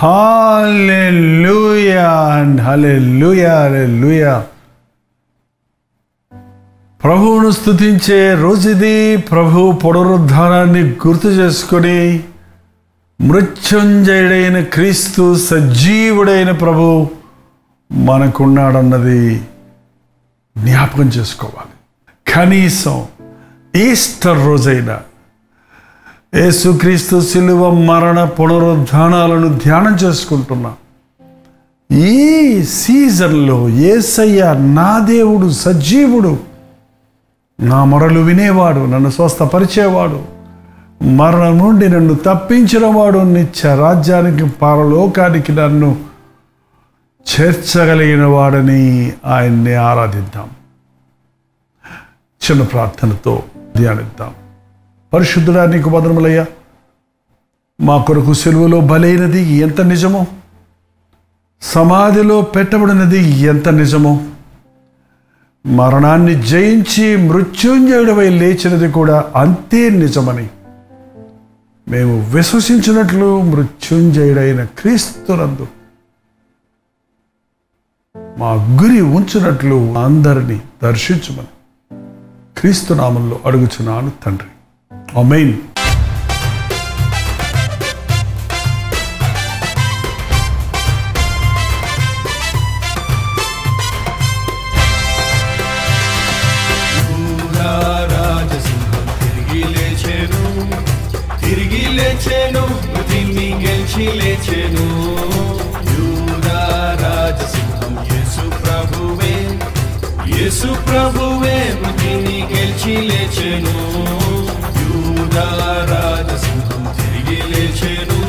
హల్లెలూయా and హల్లెలూయా, హల్లెలూయా. ప్రభువును స్తుతించే రోజుది. ప్రభు పునరుద్ధానాన్ని గుర్తు చేసుకొని మృత్యుంజయుడైన క్రీస్తు, సజీవుడైన ప్రభు మనకున్నాడన్నది జ్ఞాపకం చేసుకోవాలి. కనీసం ఈస్టర్ రోజైన యేసుక్రీస్తు శిలువ మరణ పునరుద్ధానాలను ధ్యానం చేసుకుంటున్నా ఈ సీజన్లో యేసయ్య నా దేవుడు, సజీవుడు, నా మొరలు వినేవాడు, నన్ను స్వస్థపరిచేవాడు, మరణం నుండి నన్ను తప్పించినవాడు, నిత్య రాజ్యానికి పరలోకానికి నన్ను చేర్చగలిగిన వాడని ఆయన్ని ఆరాధిద్దాం. చిన్న ప్రార్థనతో ధ్యానిద్దాం. పరిశుద్ధుడా, నీకు వందనములయ్యా. మా కొరకు సిలువలో బలైనది ఎంత నిజమో, సమాధిలో పెట్టబడినది ఎంత నిజమో, మరణాన్ని జయించి మృత్యుంజయుడవై లేచినది కూడా అంతే నిజమని మేము విశ్వసించినట్లు మృత్యుంజయుడైన క్రీస్తునందు మా గురి ఉంచినట్లు అందరినీ దర్శించమని క్రీస్తు నామంలో అడుగుచున్నాను తండ్రి. ఆమేన్. మృతిని గెలిచి లేచెను. యూదా రాజసింహం యేసు ప్రభువే, యేసు ప్రభువే మృతిని గెలిచి లేచెను. యూదా రాజసింహం తిరిగి లేచెను.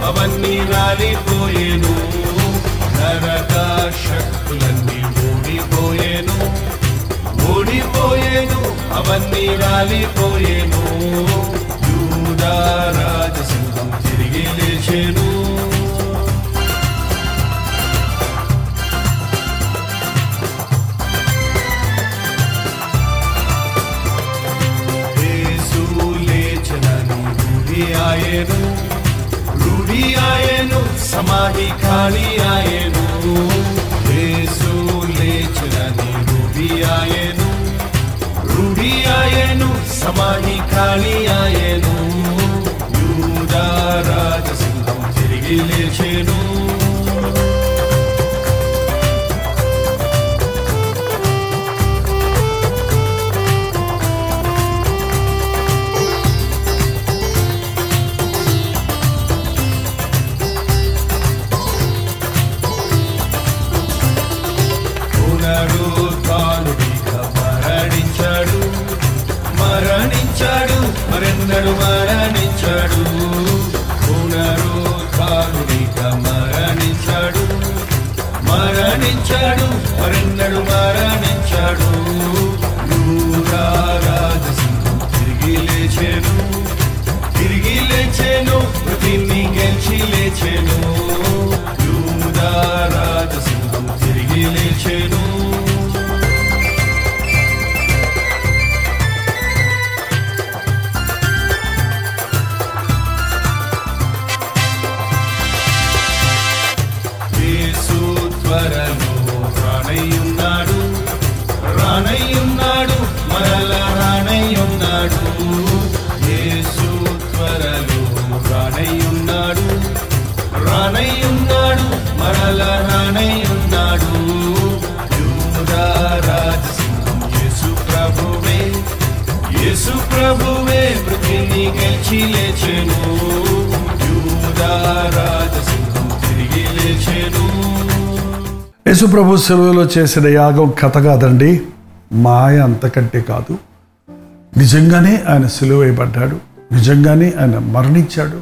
అవన్నీ రాలిపోయేను. నరక శక్తులన్నీ ఓడిపోయేను, ఓడిపోయేను, అవన్నీ రాలిపోయేను. యూదా రాజసింహం తిరిగి లేచెను. యేసు లేచెనని రూఢి ఆయెను, రూఢి ఆయెను, సమాధి ఖాళీ ఆయెను. యేసు లేచెనని రూఢి ఆయెను, రూఢి ఆయెను, సమాధి ఖాళీ ఆయెను. యూదా రాజసింహం తిరిగి లేచెను. మరణించాడు, మరెన్నడు మరణించాడు. పునరుత్థానుడిగా మరణించాడు, మరణించాడు, మరెన్నడు మరణించాడు. యూదా రాజసింహం తిరిగి లేచెను, తిరిగి లేచెను, మృతిని గెలిచి లేచెను. యూదా రాజసింహం తిరిగి లేచెను. త్వరలో రానయ్యున్నాడు, రానయ్యున్నాడు, మరల రానయ్యున్నాడు. యేసు త్వరలో రానయ్యున్నాడు, రానయ్యున్నాడు, మరల రానయ్యున్నాడు. యూదా రాజసింహం యేసు ప్రభువే, యేసు ప్రభువే మృతిని గెలిచి లేచెను. యూదా రాజసింహం తిరిగి లేచెను. యేసు ప్రభు సెలవులో చేసిన యాగం కథ కాదండి, మాయ అంతకంటే కాదు. నిజంగానే ఆయన సిలువ వేయబడ్డాడు, నిజంగానే ఆయన మరణించాడు.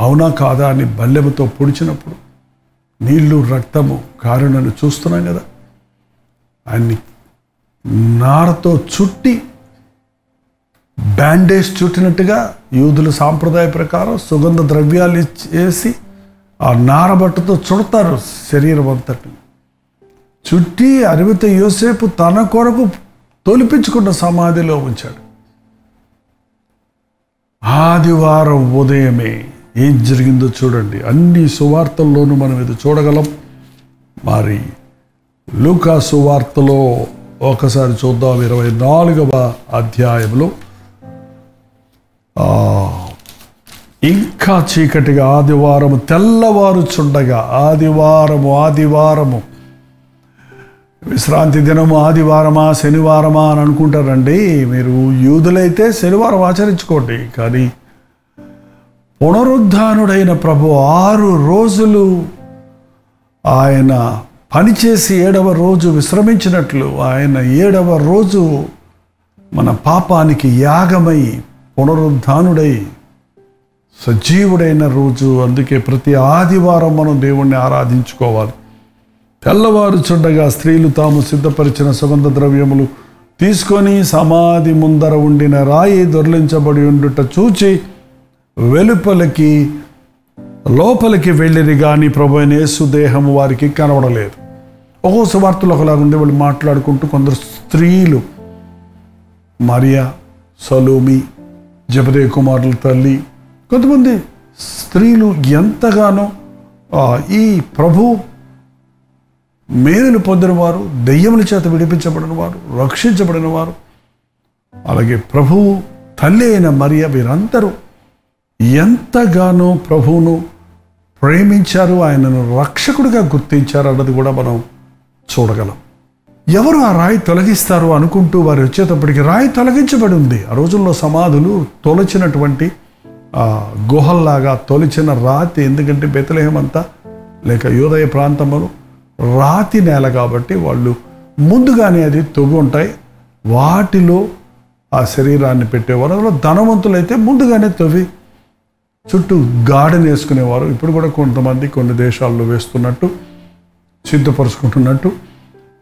అవునా కాదా అని బల్లెముతో పొడిచినప్పుడు నీళ్లు రక్తము కారుణను చూస్తున్నాం కదా. ఆయన్ని నారతో చుట్టి బ్యాండేజ్ చుట్టినట్టుగా యూదుల సాంప్రదాయ ప్రకారం సుగంధ ద్రవ్యాలు వేసి ఆ నారబట్టతో చుడతారు శరీరం అంతటి. చుట్టి అరిమిత యోసేపు తన కొరకు తొలిపించుకున్న సమాధిలో ఉంచాడు. ఆదివారం ఉదయమే ఏం జరిగిందో చూడండి. అన్ని సువార్తల్లోనూ మనం ఇది చూడగలం. మరి లూకా సువార్తలో ఒకసారి చూద్దాం. 24వ అధ్యాయంలో ఇంకా చీకటిగా ఆదివారము తెల్లవారుచుండగా, ఆదివారము విశ్రాంతి దినము ఆదివారమా శనివారమా అని అనుకుంటారండి. మీరు యూదులైతే శనివారం ఆచరించుకోండి, కానీ పునరుద్ధానుడైన ప్రభు 6 రోజులు ఆయన పనిచేసి 7వ రోజు విశ్రమించినట్లు, ఆయన 7వ రోజు మన పాపానికి యాగమై పునరుద్ధానుడై సజీవుడైన రోజు. అందుకే ప్రతి ఆదివారం మనం దేవుణ్ణి ఆరాధించుకోవాలి. తెల్లవారుచుండగా స్త్రీలు తాము సిద్ధపరిచిన సుగంధ ద్రవ్యములు తీసుకొని సమాధి ముందర ఉండిన రాయి దొర్లించబడి ఉండుట చూచి లోపలికి వెళ్ళిరి, కానీ ప్రభు అయిన యేసు దేహము వారికి కనబడలేదు. ఒక్కో సువార్తలు ఒకలాగుంది. వాళ్ళు మాట్లాడుకుంటూ కొందరు స్త్రీలు, మరియా, సలోమి, జబదే కుమారుల తల్లి, కొంతమంది స్త్రీలు ఎంతగానో ఈ ప్రభు మేలులు పొందినవారు, దెయ్యముల చేత విడిపించబడిన వారు, రక్షించబడిన వారు, అలాగే ప్రభువు తల్లి అయిన మరియా, వీరందరూ ఎంతగానో ప్రభువును ప్రేమించారు, ఆయనను రక్షకుడిగా గుర్తించారు అన్నది కూడా మనం చూడగలం. ఎవరు ఆ రాయి తొలగిస్తారు అనుకుంటూ వారు వచ్చేటప్పటికి రాయి తొలగించబడి ఉంది. ఆ రోజుల్లో సమాధులు తొలచినటువంటి గుహల్లాగా తొలిచిన రాతి, ఎందుకంటే బెత్లెహేం అంతా లేక యూదయ ప్రాంతంలో రాతి నేల కాబట్టి వాళ్ళు ముందుగానే అది తవ్వి ఉంటాయి, వాటిలో ఆ శరీరాన్ని పెట్టేవారు. అందులో ధనవంతులైతే ముందుగానే తవ్వి చుట్టూ గార్డెన్ వేసుకునేవారు. ఇప్పుడు కూడా కొంతమంది కొన్ని దేశాల్లో వేస్తున్నట్టు, సిద్ధపరుచుకుంటున్నట్టు.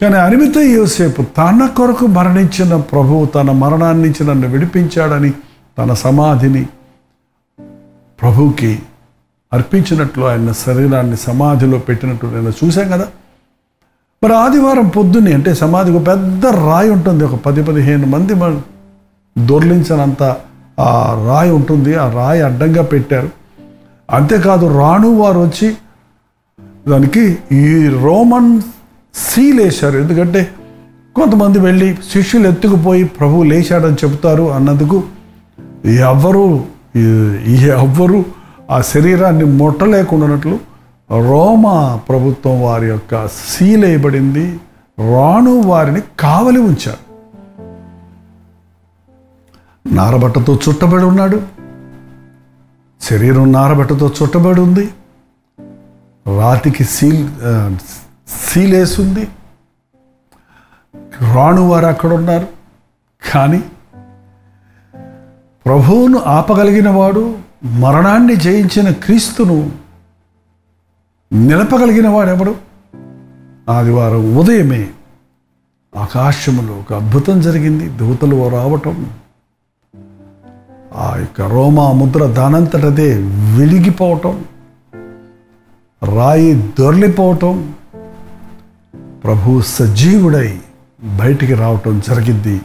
కానీ అరిమిత యోసేపు తన కొరకు మరణించిన ప్రభువు తన మరణాన్ని నుంచి నన్ను విడిపించాడని తన సమాధిని ప్రభువుకి అర్పించినట్లు, ఆయన శరీరాన్ని సమాధిలో పెట్టినట్టు నేను చూశాం కదా. మరి ఆదివారం పొద్దున్నే, అంటే సమాధికి పెద్ద రాయి ఉంటుంది, ఒక 10-15 మంది దొర్లించినంత ఆ రాయి ఉంటుంది. ఆ రాయి అడ్డంగా పెట్టారు. అంతేకాదు రాణు వారు వచ్చి దానికి ఈ రోమన్ సీల్ వేశారు. ఎందుకంటే కొంతమంది వెళ్ళి శిష్యులు ఎత్తుకుపోయి ప్రభువు లేచాడని చెబుతారు అన్నందుకు ఎవ్వరూ ఆ శరీరాన్ని ముట్టలేకుండానట్లు రోమా ప్రభుత్వం వారి యొక్క సీల్ వేయబడింది. రాణు వారిని కావలి ఉంచారు. నారబట్టతో చుట్టబడి ఉన్నాడు. శరీరం నారబట్టతో చుట్టబడి ఉంది. రాతికి సీల్ వేసింది. రాణు వారు అక్కడ ఉన్నారు. కానీ ప్రభువును ఆపగలిగిన వాడు, మరణాన్ని జయించిన క్రీస్తును నిలపగలిగిన వాడు ఎవడు? ఆదివారం ఉదయమే ఆకాశములో ఒక అద్భుతం జరిగింది. దూతలు రావటం, ఆ యొక్క రోమా ముద్ర దానంతటదే వెలిగిపోవటం, రాయి దొర్లిపోవటం, ప్రభు సజీవుడై బయటికి రావటం జరిగింది.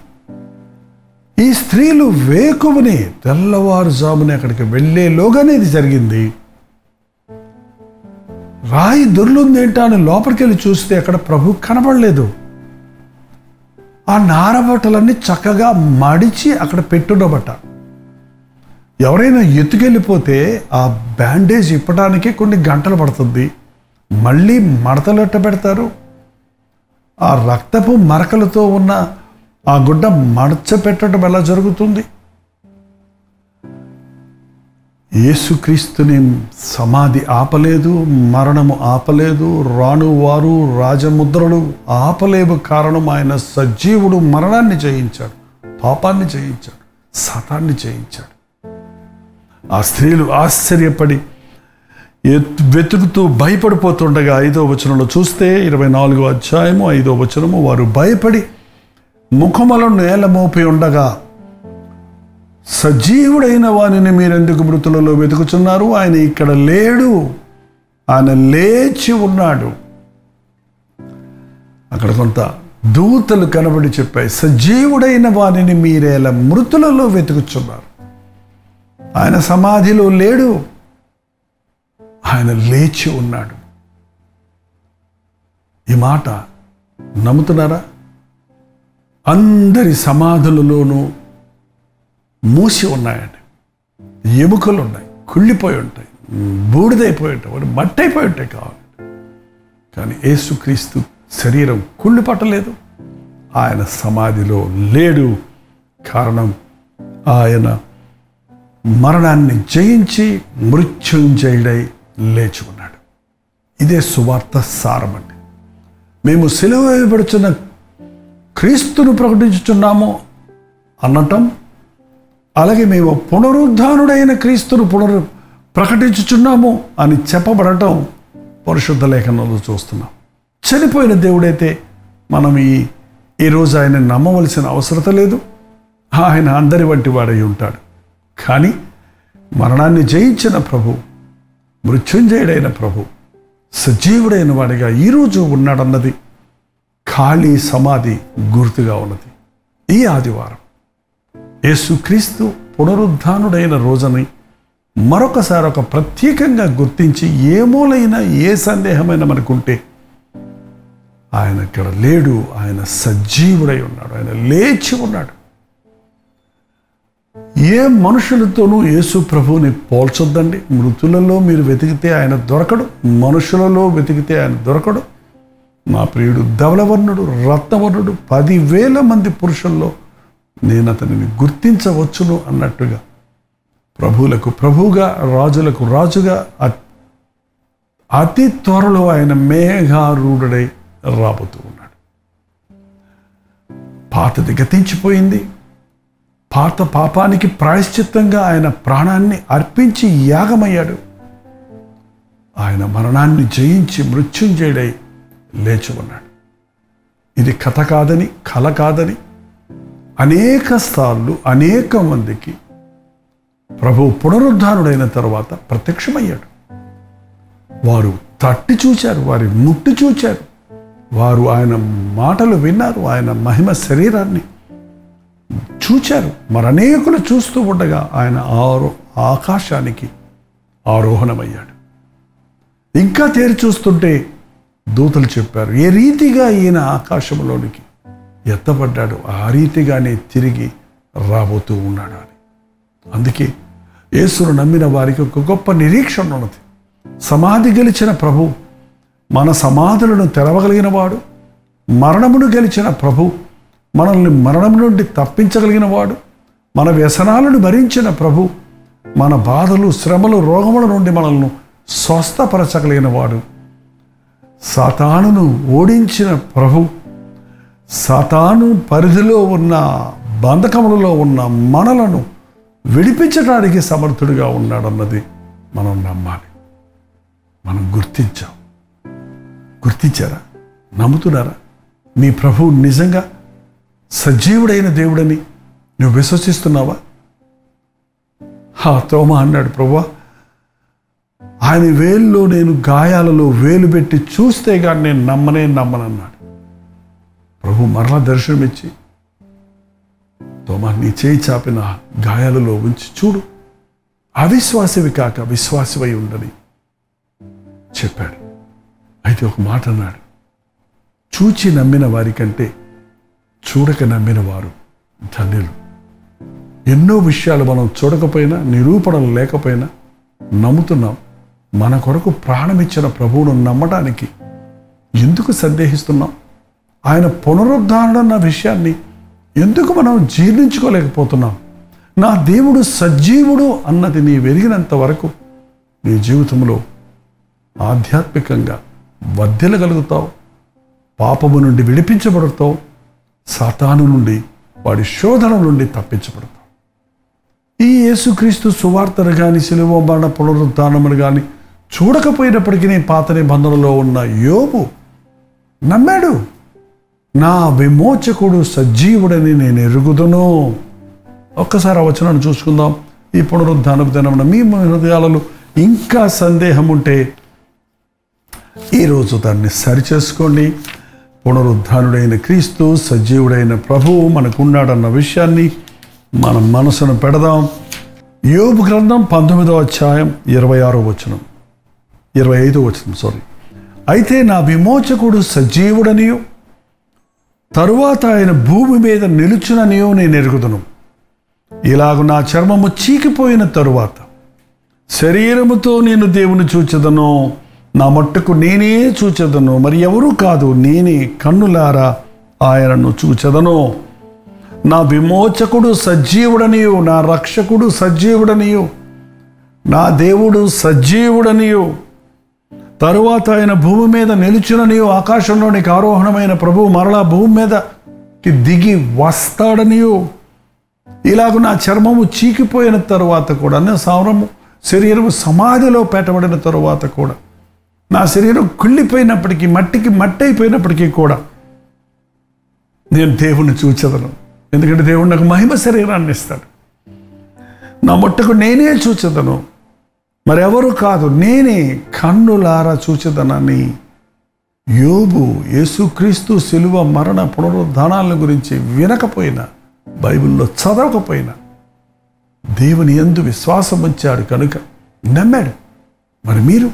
ఈ స్త్రీలు వేకువని తెల్లవారుజామునే అక్కడికి వెళ్ళేలోగానే ఇది జరిగింది. రాయి దొర్లుందేంటా అని లోపలికి వెళ్ళి చూస్తే అక్కడ ప్రభు కనబడలేదు. ఆ నారబట్టలన్నీ చక్కగా మడిచి అక్కడ పెట్టుడబట్ట. ఎవరైనా ఎత్తుకెళ్ళిపోతే ఆ బ్యాండేజ్ ఇప్పడానికి కొన్ని గంటలు పడుతుంది. మళ్ళీ మడతలెట్ట పెడతారు. ఆ రక్తపు మరకలతో ఉన్న ఆ గుడ్డ మడచ పెట్టడం ఎలా జరుగుతుంది? యేసుక్రీస్తుని సమాధి ఆపలేదు, మరణము ఆపలేదు, రాణువారు రాజముద్రలు ఆపలేవు. కారణం ఆయన సజీవుడు. మరణాన్ని జయించాడు, పాపాన్ని జయించాడు, శాతాన్ని జయించాడు. ఆ స్త్రీలు ఆశ్చర్యపడి వెతుకుతూ భయపడిపోతుండగా 5వ వచనంలో చూస్తే 24వ అధ్యాయము 5వ వచనము, వారు భయపడి ముఖములను నేల మోపి ఉండగా సజీవుడైన వానిని మీరెందుకు మృతులలో వెతుకుచున్నారు? ఆయన ఇక్కడ లేడు, ఆయన లేచి ఉన్నాడు. అక్కడ కొంత దూతలు కనబడి చెప్పాయి, సజీవుడైన వానిని మీరేలా మృతులలో వెతుకుచున్నారు? ఆయన సమాధిలో లేడు, ఆయన లేచి ఉన్నాడు. ఈ మాట నమ్ముతున్నారా? అందరి సమాధులలోనూ మూసి ఉన్నాయండి. ఎముకలు ఉన్నాయి, కుళ్ళిపోయి ఉంటాయి, బూడిదైపోయి ఉంటాయి, మట్టి అయిపోయి ఉంటాయి కావాలి. కానీ యేసుక్రీస్తు శరీరం కుళ్ళి పట్టలేదు, ఆయన సమాధిలో లేడు. కారణం, ఆయన మరణాన్ని జయించి మృత్యుంజయుడై లేచి ఉన్నాడు. ఇదే సువార్త సారం అండి. మేము సిలువ వేయబడుచున్న క్రీస్తును ప్రకటించుచున్నాము అనటం, అలాగే మేము పునరుద్ధానుడైన క్రీస్తును ప్రకటించుచున్నాము అని చెప్పబడటం పరిశుద్ధ లేఖనంలో చూస్తున్నాం. చనిపోయిన దేవుడైతే మనం ఈరోజు ఆయన నమ్మవలసిన అవసరత లేదు. ఆయన అందరి వంటి వాడై ఉంటాడు. కానీ మరణాన్ని జయించిన ప్రభు, మృత్యుంజయుడైన ప్రభు, సజీవుడైన వాడిగా ఈరోజు ఉన్నాడన్నది ఖాళీ సమాధి గుర్తుగా ఉన్నది. ఈ ఆదివారం యేసుక్రీస్తు పునరుద్ధానుడైన రోజుని మరొకసారి ఒక ప్రత్యేకంగా గుర్తించి, ఏ మూలైనా ఏ సందేహమైనా మనకుంటే ఆయన ఇక్కడ లేడు, ఆయన సజీవుడై ఉన్నాడు, ఆయన లేచి ఉన్నాడు. ఏ మనుషులతోనూ యేసు ప్రభువుని పోల్చొద్దండి. మృతులలో మీరు వెతికితే ఆయన దొరకడు, మనుషులలో వెతికితే ఆయన దొరకడు. మా ప్రియుడు ధవలవర్ణుడు, రత్నవర్ణుడు, 10,000 మంది పురుషుల్లో నేను అతనిని గుర్తించవచ్చును అన్నట్టుగా ప్రభువులకు ప్రభువుగా, రాజులకు రాజుగా అతి త్వరలో ఆయన మేఘారూఢుడై రాబోతూ ఉన్నాడు. పాతది గతించిపోయింది. పాత పాపానికి ప్రాయశ్చిత్తంగా ఆయన ప్రాణాన్ని అర్పించి యాగమయ్యాడు. ఆయన మరణాన్ని జయించి మృత్యుంజయుడై లేచి ఉన్నాడు. ఇది కథ కాదని, కల కాదని అనేక సార్లు అనేక మందికి ప్రభు పునరుద్ధానుడైన తర్వాత ప్రత్యక్షమయ్యాడు. వారు తట్టి చూచారు, వారి ముట్టి చూచారు, వారు ఆయన మాటలు విన్నారు, ఆయన మహిమ శరీరాన్ని చూచారు. మరనేకులు చూస్తూ ఉండగా ఆయన ఆకాశానికి ఆరోహణమయ్యాడు. ఇంకా తేరి చూస్తుంటే దూతలు చెప్పారు, ఏ రీతిగా ఈయన ఆకాశంలోనికి ఎత్తబడ్డాడు, ఆ రీతిగానే తిరిగి రాబోతూ ఉన్నాడు అని. అందుకే యేసును నమ్మిన వారికి ఒక గొప్ప నిరీక్షణ ఉన్నది. సమాధి గెలిచిన ప్రభు, మన సమాధులను తెరవగలిగిన వాడు, మరణమును గెలిచిన ప్రభు, మనల్ని మరణం నుండి తప్పించగలిగిన వాడు, మన వ్యసనాలను భరించిన ప్రభు, మన బాధలు, శ్రమలు, రోగముల నుండి మనల్ని స్వస్థపరచగలిగిన వాడు, సాతానును ఓడించిన ప్రభు, సాతాను పరిధిలో ఉన్న బంధకములలో ఉన్న మనలను విడిపించడానికి సమర్థుడిగా ఉన్నాడన్నది మనం నమ్మాలి. మనం గుర్తించారా? నమ్ముతున్నారా? మీ ప్రభువు నిజంగా సజీవుడైన దేవుడని నువ్వు విశ్వసిస్తున్నావా? తోమా అన్నాడు, ప్రభువా, ఆయన వేల్లో నేను గాయాలలో వేలు పెట్టి చూస్తే కానీ నేను నమ్మనన్నాడు. ప్రభు మరలా దర్శనమిచ్చి, తోమా, నీ చేయి చాపిన గాయాలలో ఉంచి చూడు, అవిశ్వాసివి కాక విశ్వాసివై ఉండని చెప్పాడు. అయితే ఒక మాట అన్నాడు, చూచి నమ్మిన వారికంటే చూడక నమ్మిన వారు ధన్యులు. ఎన్నో విషయాలు మనం చూడకపోయినా, నిరూపణలు లేకపోయినా నమ్ముతున్నాం. మన కొరకు ప్రాణమిచ్చిన ప్రభువును నమ్మడానికి ఎందుకు సందేహిస్తున్నాం? ఆయన పునరుద్ధారణ విషయాన్ని ఎందుకు మనం జీర్ణించుకోలేకపోతున్నాం? నా దేవుడు సజీవుడు అన్నది నీ వెరిగినంత వరకు నీ జీవితంలో ఆధ్యాత్మికంగా వర్ధిల్లగలుగుతావు, పాపము నుండి విడిపించబడతావు, సాతాను నుండి, వాడి శోధన నుండి తప్పించబడతావు. ఈ యేసుక్రీస్తు సువార్తను కానీ, శిలువ మరణ పునరుద్ధానమును కానీ చూడకపోయినప్పటికీ పాత నిబంధనలో ఉన్న యోబు నమ్మాడు. నా విమోచకుడు సజీవుడని నేను ఎరుగుదును. ఒక్కసారి ఆ వచనాన్ని చూసుకుందాం. ఈ పునరుద్ధానపు దినమున మీ హృదయాలలో ఇంకా సందేహం ఉంటే ఈరోజు దాన్ని సరిచేసుకోండి. పునరుద్ధానుడైన క్రీస్తు, సజీవుడైన ప్రభువు మనకున్నాడన్న విషయాన్ని మనం మనసును పెడదాం. యోబు గ్రంథం 19వ అధ్యాయం 26వ వచనం, 25వ వచనం. అయితే నా విమోచకుడు సజీవుడనియు తరువాత ఆయన భూమి మీద నిలుచుననియో నేను ఎరుగుదును. ఇలాగ నా చర్మము చీకిపోయిన తరువాత శరీరముతో నేను దేవుని చూచెదను. నా మట్టుకు నేనే చూచెదను, మరి ఎవరూ కాదు, నేనే కన్నులారా ఆయనను చూచెదను. నా విమోచకుడు సజీవుడనియు, నా రక్షకుడు సజీవుడనియు, నా దేవుడు సజీవుడనియు, తరువాత ఆయన భూమి మీద నిలుచుననియు, ఆకాశంలోనికి ఆరోహణమైన ప్రభువు మరలా భూమి మీదకి దిగి వస్తాడనియు, ఇలాగ నా చర్మము చీకిపోయిన తరువాత కూడా, నా శరీరము సమాధిలో పెట్టబడిన తరువాత కూడా, నా శరీరం కుళ్ళిపోయినప్పటికీ, మట్టికి మట్టి అయిపోయినప్పటికీ కూడా నేను దేవుణ్ణి చూచెదను. ఎందుకంటే దేవుడు నాకు మహిమ శరీరాన్ని ఇస్తాడు. నా మట్టుకు నేనే చూచెదను, మరెవరు కాదు, నేనే కన్నులారా చూచెదనని యోబు యేసుక్రీస్తు శిలువ మరణ పునరుద్ధానాల గురించి వినకపోయినా, బైబిల్లో చదవకపోయినా దేవుని యందు విశ్వాసం ఉంచాడు కనుక నమ్మాడు. మరి మీరు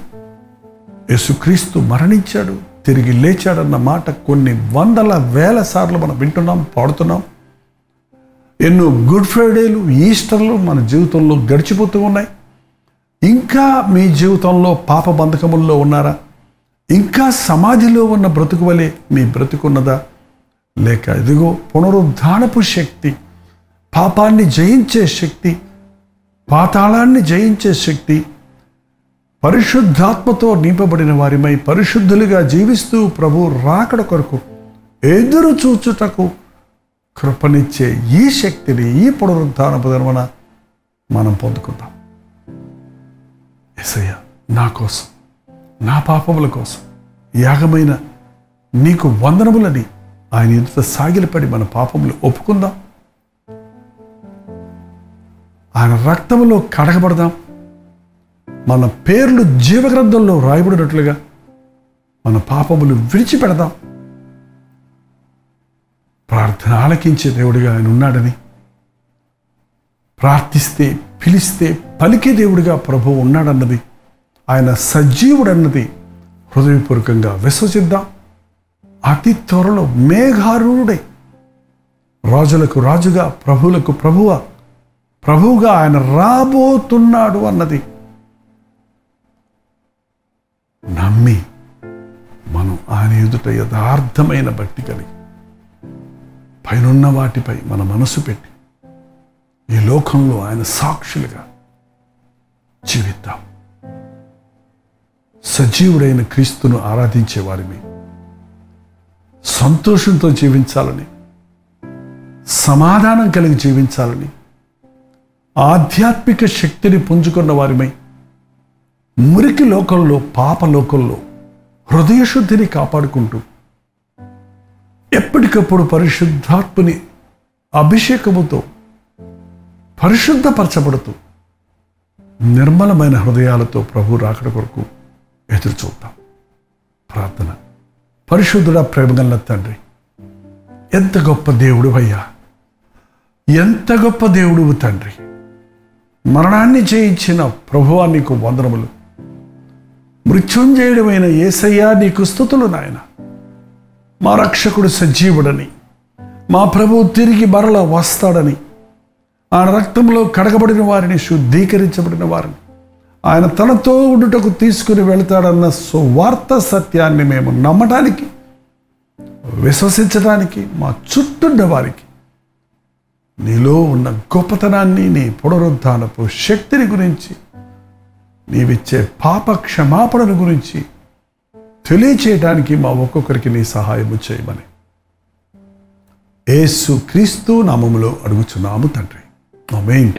యేసుక్రీస్తు మరణించాడు, తిరిగి లేచాడన్న మాట కొన్ని వందల వేల సార్లు మనం వింటున్నాం, పాడుతున్నాం. ఎన్నో గుడ్ ఫ్రైడేలు, ఈస్టర్లు మన జీవితంలో గడిచిపోతూ ఉన్నాయి. ఇంకా మీ జీవితంలో పాప బంధకముల్లో ఉన్నారా? ఇంకా సమాధిలో ఉన్న బ్రతుకు వలె మీ బ్రతుకున్నదా? లేక ఇదిగో పునరుద్ధానపు శక్తి, పాపాన్ని జయించే శక్తి, పాతాళాన్ని జయించే శక్తి, పరిశుద్ధాత్మతో నింపబడిన వారిమై పరిశుద్ధులుగా జీవిస్తూ ప్రభు రాకడ కొరకు ఎదురు చూచుటకు కృపనిచ్చే ఈ శక్తిని ఈ పునరుద్ధానపు దినమున మనం పొందుకుందాం. యేసయ్య నా కోసం, నా పాపముల కోసం యాగమైన నీకు వందనములని ఆయన ఎదుట సాగిలపడి మన పాపములు ఒప్పుకుందాం. ఆయన రక్తములో కడగబడదాం. మన పేర్లు జీవగ్రంథంలో రాయబడినట్లుగా మన పాపములు విడిచిపెడదాం. ప్రార్థన ఆలకించే దేవుడిగా ఆయన ఉన్నాడని, ప్రార్థిస్తే పిలిస్తే పలికే దేవుడిగా ప్రభువు ఉన్నాడన్నది, ఆయన సజీవుడన్నది హృదయపూర్వకంగా విశ్వసిద్దాం. అతి త్వరలో మేఘారూఢుడై రాజులకు రాజుగా, ప్రభువులకు ప్రభువుగా ఆయన రాబోతున్నాడు అన్నది నమ్మి మనం ఆయన ఎదుట యథార్థమైన భక్తి కలిగి పైనున్న వాటిపై మన మనసు పెట్టి ఈ లోకంలో ఆయన సాక్షులుగా జీవిద్దాం. సజీవుడైన క్రీస్తును ఆరాధించే వారిని సంతోషంతో జీవించాలని, సమాధానం కలిగి జీవించాలని, ఆధ్యాత్మిక శక్తిని పుంజుకున్న వారిమై మురికి లోకంలో, పాప లోకంలో హృదయశుద్ధిని కాపాడుకుంటూ ఎప్పటికప్పుడు పరిశుద్ధాత్మని అభిషేకముతో పరిశుద్ధపరచబడుతూ నిర్మలమైన హృదయాలతో ప్రభు రాకడ కొరకు ఎదురు చూద్దాం. ప్రార్థన. పరిశుద్ధుడా, ప్రేమగల తండ్రి, ఎంత గొప్ప దేవుడు అయ్యా, ఎంత గొప్ప దేవుడు తండ్రి. మరణాన్ని జయించిన ప్రభువా నీకు వందనములు. మృత్యుంజయుడమైన యేసయ్యా నీకు స్తుతులు నాయన. మా రక్షకుడు సజీవుడని, మా ప్రభువు తిరిగి మరల వస్తాడని, ఆయన రక్తంలో కడగబడిన వారిని, శుద్ధీకరించబడిన వారిని ఆయన తనతో ఉండుటకు తీసుకుని వెళతాడన్న సువార్త సత్యాన్ని మేము నమ్మటానికి, విశ్వసించడానికి, మా చుట్టూన్న వారికి నీలో ఉన్న గొప్పతనాన్ని, నీ పునరుద్ధానపు శక్తిని గురించి, నీవిచ్చే పాప క్షమాపణల గురించి తెలియచేయడానికి మా ఒక్కొక్కరికి నీ సహాయము చేయమని యేసు క్రీస్తు నామములో అడుగుచున్నాము తండ్రి. ఆమేన్.